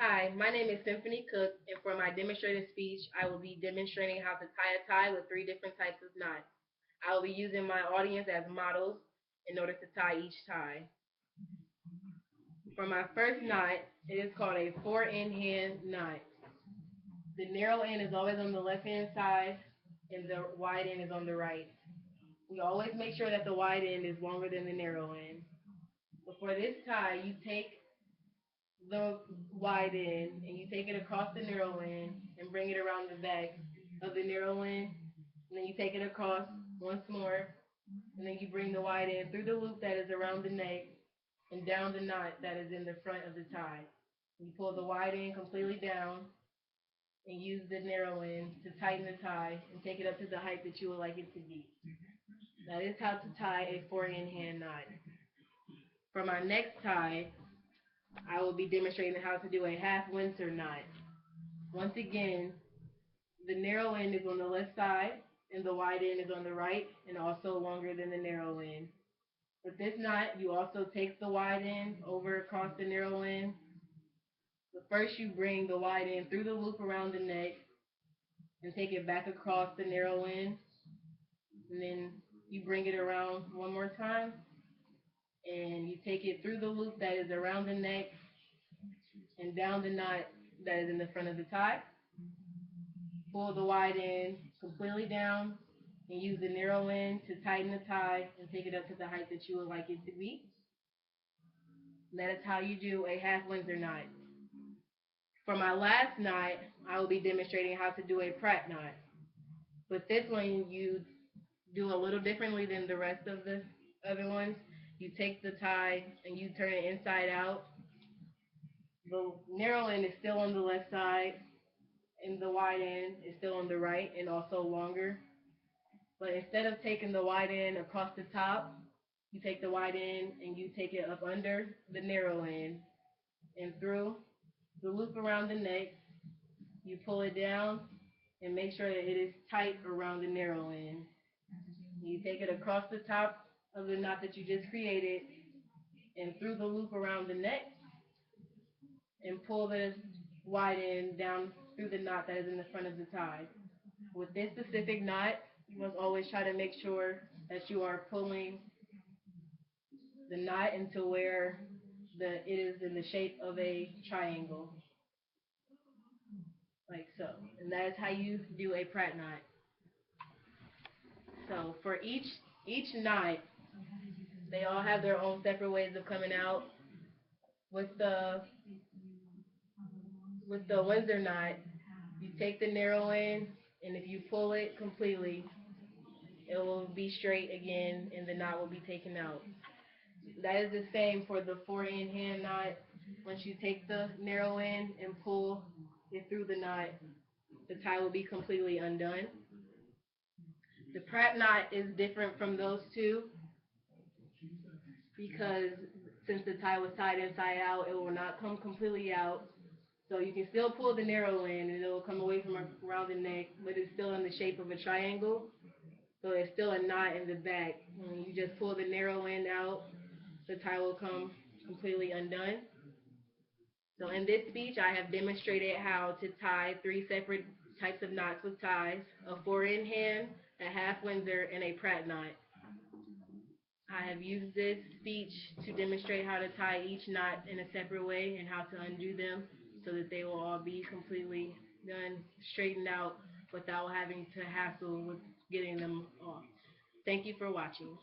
Hi, my name is Symphony Cook, and for my demonstrative speech, I will be demonstrating how to tie a tie with three different types of knots. I will be using my audience as models in order to tie each tie. For my first knot, it is called a four-in-hand knot. The narrow end is always on the left-hand side, and the wide end is on the right. We always make sure that the wide end is longer than the narrow end. So for this tie, you take the wide end and you take it across the narrow end and bring it around the back of the narrow end. And then you take it across once more. And then you bring the wide end through the loop that is around the neck and down the knot that is in the front of the tie. You pull the wide end completely down and use the narrow end to tighten the tie and take it up to the height that you would like it to be. That is how to tie a four-in-hand knot. For my next tie, I will be demonstrating how to do a half Windsor knot. Once again, the narrow end is on the left side and the wide end is on the right and also longer than the narrow end. With this knot, you also take the wide end over across the narrow end. But first you bring the wide end through the loop around the neck and take it back across the narrow end. And then you bring it around one more time and you take it through the loop that is around the neck and down the knot that is in the front of the tie. Pull the wide end completely down and use the narrow end to tighten the tie and take it up to the height that you would like it to be. That is how you do a half Windsor knot. For my last knot, I will be demonstrating how to do a Pratt knot. With this one, you do a little differently than the rest of the other ones. You take the tie and you turn it inside out. The narrow end is still on the left side and the wide end is still on the right and also longer. But instead of taking the wide end across the top, you take the wide end and you take it up under the narrow end and through the loop around the neck. You pull it down and make sure that it is tight around the narrow end. You take it across the top of the knot that you just created and through the loop around the neck and pull the wide end down through the knot that is in the front of the tie. With this specific knot, you must always try to make sure that you are pulling the knot into where it is in the shape of a triangle, like so. And that is how you do a Pratt knot. So for each knot, they all have their own separate ways of coming out. With the Windsor knot, you take the narrow end, and if you pull it completely, it will be straight again, and the knot will be taken out. That is the same for the four-in-hand knot. Once you take the narrow end and pull it through the knot, the tie will be completely undone. The Pratt knot is different from those two because since the tie was tied inside out, it will not come completely out. So you can still pull the narrow end and it will come away from around the neck, but it's still in the shape of a triangle. So it's still a knot in the back. When you just pull the narrow end out, the tie will come completely undone. So in this speech, I have demonstrated how to tie three separate types of knots with ties: a four-in-hand, a half Windsor, and a Pratt knot. I have used this speech to demonstrate how to tie each knot in a separate way and how to undo them so that they will all be completely done, straightened out without having to hassle with getting them off. Thank you for watching.